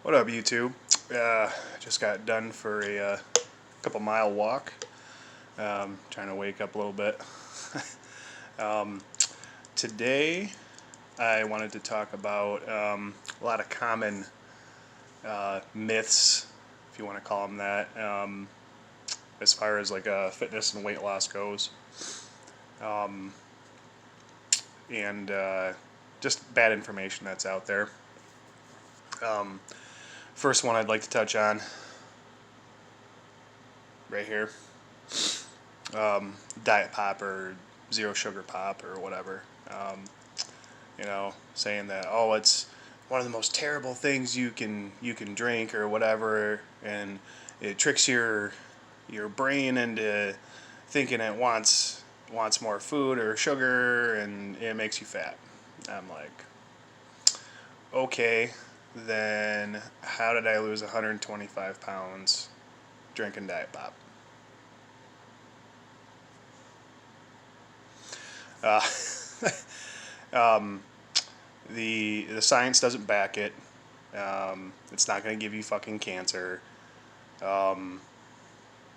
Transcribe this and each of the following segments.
What up, YouTube? Just got done for a couple mile walk. Trying to wake up a little bit. um, Today, I wanted to talk about a lot of common myths, if you want to call them that, as far as like fitness and weight loss goes, um, and just bad information that's out there. Um, First one I'd like to touch on right here. Diet pop or zero sugar pop or whatever. Saying that, oh, it's one of the most terrible things you can drink or whatever, and it tricks your brain into thinking it wants more food or sugar, and it makes you fat. I'm like, okay, then how did I lose 125 pounds drinking diet pop? Uh, um, the science doesn't back it. It's not going to give you fucking cancer. Um,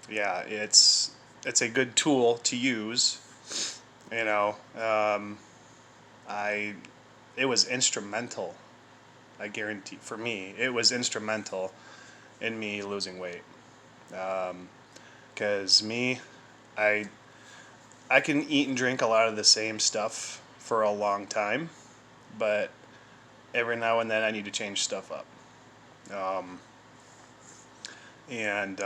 yeah, it's a good tool to use. You know, I it was instrumental. I guarantee, for me, it was instrumental in me losing weight. Because me, I I can eat and drink a lot of the same stuff for a long time, but every now and then I need to change stuff up. Um, and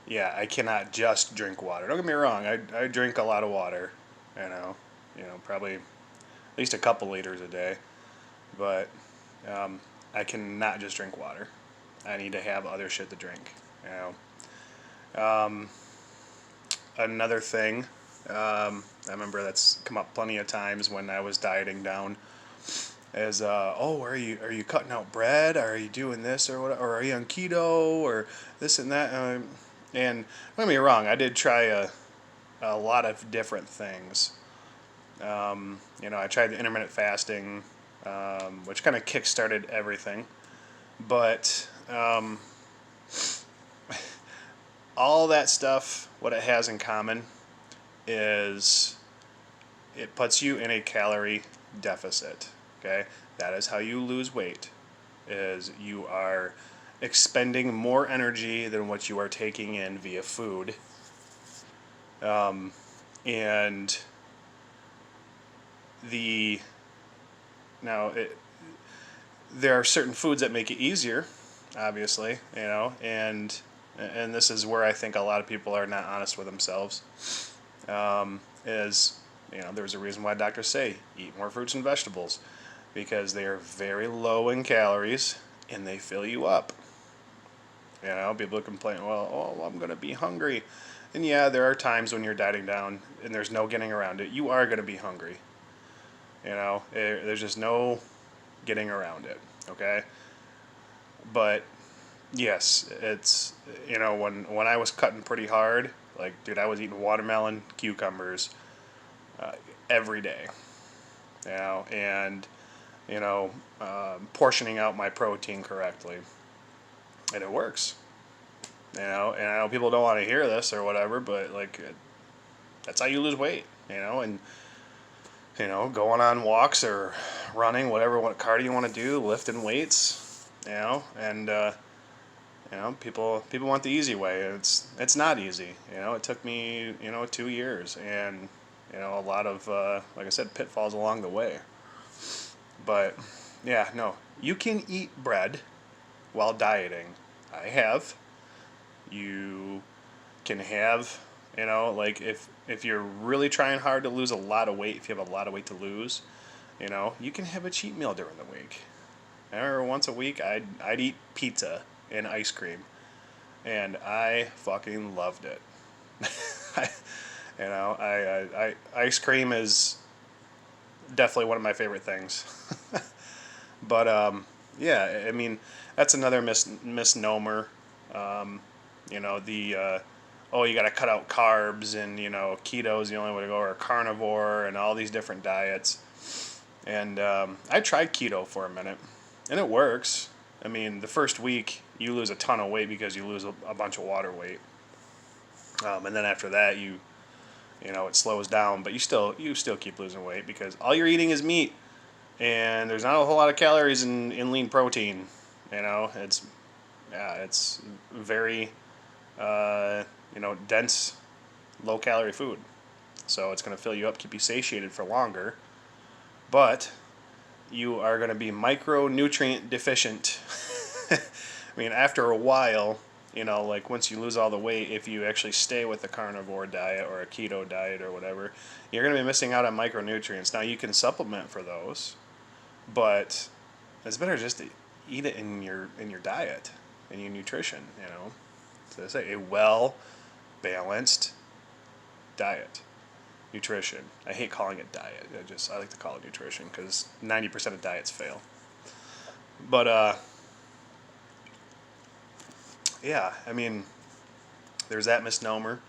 Yeah, I cannot just drink water. Don't get me wrong. I drink a lot of water. You know, probably at least a couple liters a day. But um, I cannot just drink water. I need to have other shit to drink. Um, Another thing, I remember that's come up plenty of times when I was dieting down. Is oh, are you cutting out bread? Are you doing this or what? Or are you on keto or this and that? And don't get me wrong, I did try a lot of different things. I tried the intermittent fasting, which kind of kick-started everything. But all that stuff, what it has in common is it puts you in a calorie deficit. Okay, that is how you lose weight. Is you are expending more energy than what you are taking in via food. And the now it, there are certain foods that make it easier, obviously, and this is where I think a lot of people are not honest with themselves. Is there's a reason why doctors say eat more fruits and vegetables, because they are very low in calories and they fill you up. People complain, well, oh, I'm going to be hungry. And yeah, there are times when you're dieting down and there's no getting around it. You are going to be hungry. There's just no getting around it. Okay? But yes, it's, when I was cutting pretty hard, like, dude, I was eating watermelon, cucumbers every day. And, portioning out my protein correctly. And it works. And I know people don't want to hear this or whatever, but that's how you lose weight. And going on walks or running, what cardio you want to do, lifting weights. And people want the easy way. It's not easy. It took me 2 years, and a lot of like I said, pitfalls along the way. But yeah, no, you can eat bread while dieting. I have. You can have, if you're really trying hard to lose a lot of weight, if you have a lot of weight to lose, you can have a cheat meal during the week. I remember once a week I'd eat pizza and ice cream, and I fucking loved it. Ice cream is definitely one of my favorite things. But yeah, I mean, that's another misnomer. Um, you got to cut out carbs, and keto is the only way to go, or carnivore, and all these different diets. And I tried keto for a minute, and it works. I mean, the first week you lose a ton of weight because you lose a bunch of water weight, and then after that it slows down, but you still keep losing weight because all you're eating is meat, and there's not a whole lot of calories in lean protein. It's very dense, low calorie food. So it's going to fill you up, keep you satiated for longer, but you are going to be micronutrient deficient. I mean, after a while, like once you lose all the weight, if you actually stay with a carnivore diet or a keto diet or whatever, you're going to be missing out on micronutrients. Now, you can supplement for those, but it's better just to eat it in your diet, in your nutrition, So I say a well balanced diet. Nutrition. I hate calling it diet. I like to call it nutrition because 90% of diets fail. But yeah, I mean, there's that misnomer.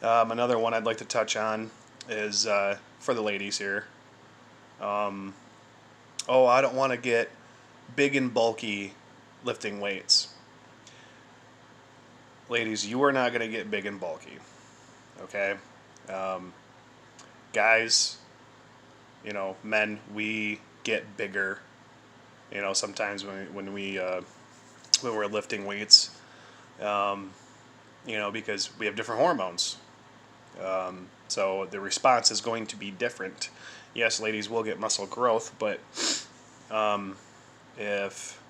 Another one I'd like to touch on is for the ladies here. Oh, I don't want to get big and bulky lifting weights. Ladies, you are not going to get big and bulky. Okay? Guys, men, we get bigger. Sometimes when we're lifting weights, because we have different hormones. So the response is going to be different. Yes, ladies will get muscle growth, but if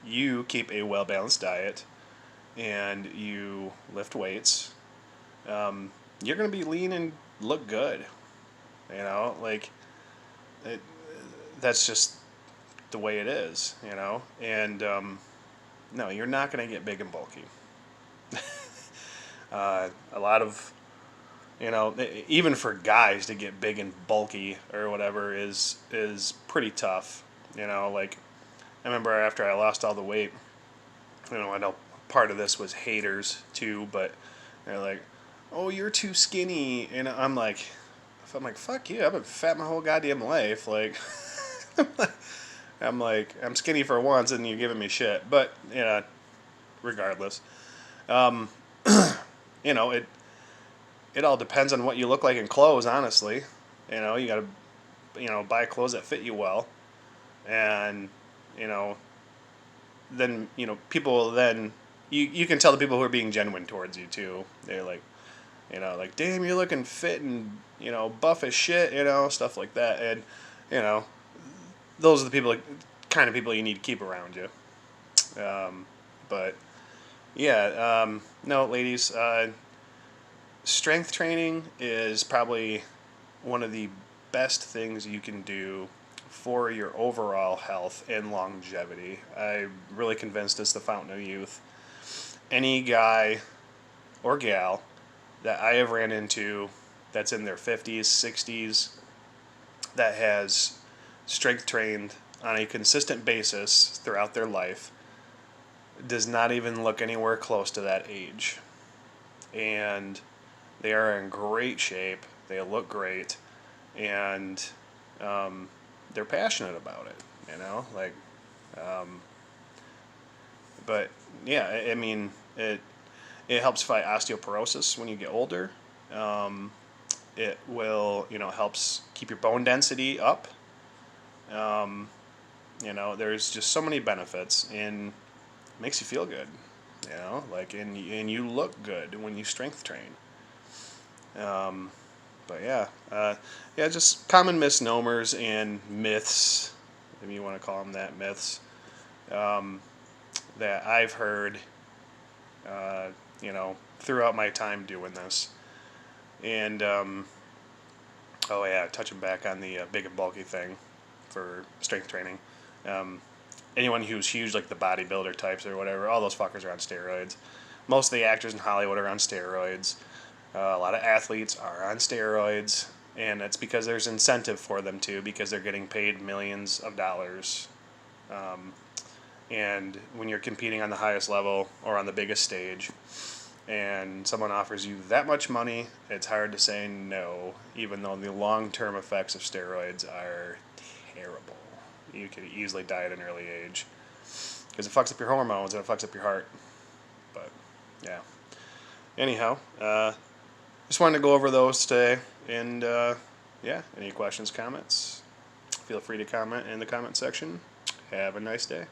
you keep a well-balanced diet and you lift weights, you're going to be lean and look good. Like that's just the way it is. And no, you're not going to get big and bulky. A lot of even for guys to get big and bulky or whatever is pretty tough. Like I remember after I lost all the weight, I know part of this was haters too, but they're like, "Oh, you're too skinny," and I'm like, "Fuck you! I've been fat my whole goddamn life." Like, I'm skinny for once, and you're giving me shit. But regardless, um, it all depends on what you look like in clothes. Honestly, you gotta buy clothes that fit you well, and you know then people then you can tell the people who are being genuine towards you too. They're like, like, damn, you're looking fit and buff as shit, stuff like that, and you know those are the kind of people you need to keep around you. But yeah, no, ladies, strength training is probably one of the best things you can do for your overall health and longevity. I'm really convinced it's the fountain of youth. Any guy or gal that I have ran into that's in their 50s, 60s, that has strength trained on a consistent basis throughout their life does not even look anywhere close to that age. And they are in great shape, they look great, and they're passionate about it, but yeah, I mean, it helps fight osteoporosis when you get older. It will, helps keep your bone density up. There's just so many benefits, and it makes you feel good, and you look good when you strength train. But yeah, just common misnomers and myths, if you want to call them that, myths, that I've heard, throughout my time doing this. And, oh yeah, touching back on the big and bulky thing for strength training. Anyone who's huge, like the bodybuilder types or whatever, all those fuckers are on steroids. Most of the actors in Hollywood are on steroids. A lot of athletes are on steroids, and it's because there's incentive for them to, because they're getting paid millions of dollars. And when you're competing on the highest level or on the biggest stage, and someone offers you that much money, it's hard to say no, even though the long-term effects of steroids are terrible. You could easily die at an early age. because it fucks up your hormones and it fucks up your heart. But yeah. Anyhow, just wanted to go over those today, and yeah, any questions, comments, feel free to comment in the comment section. Have a nice day.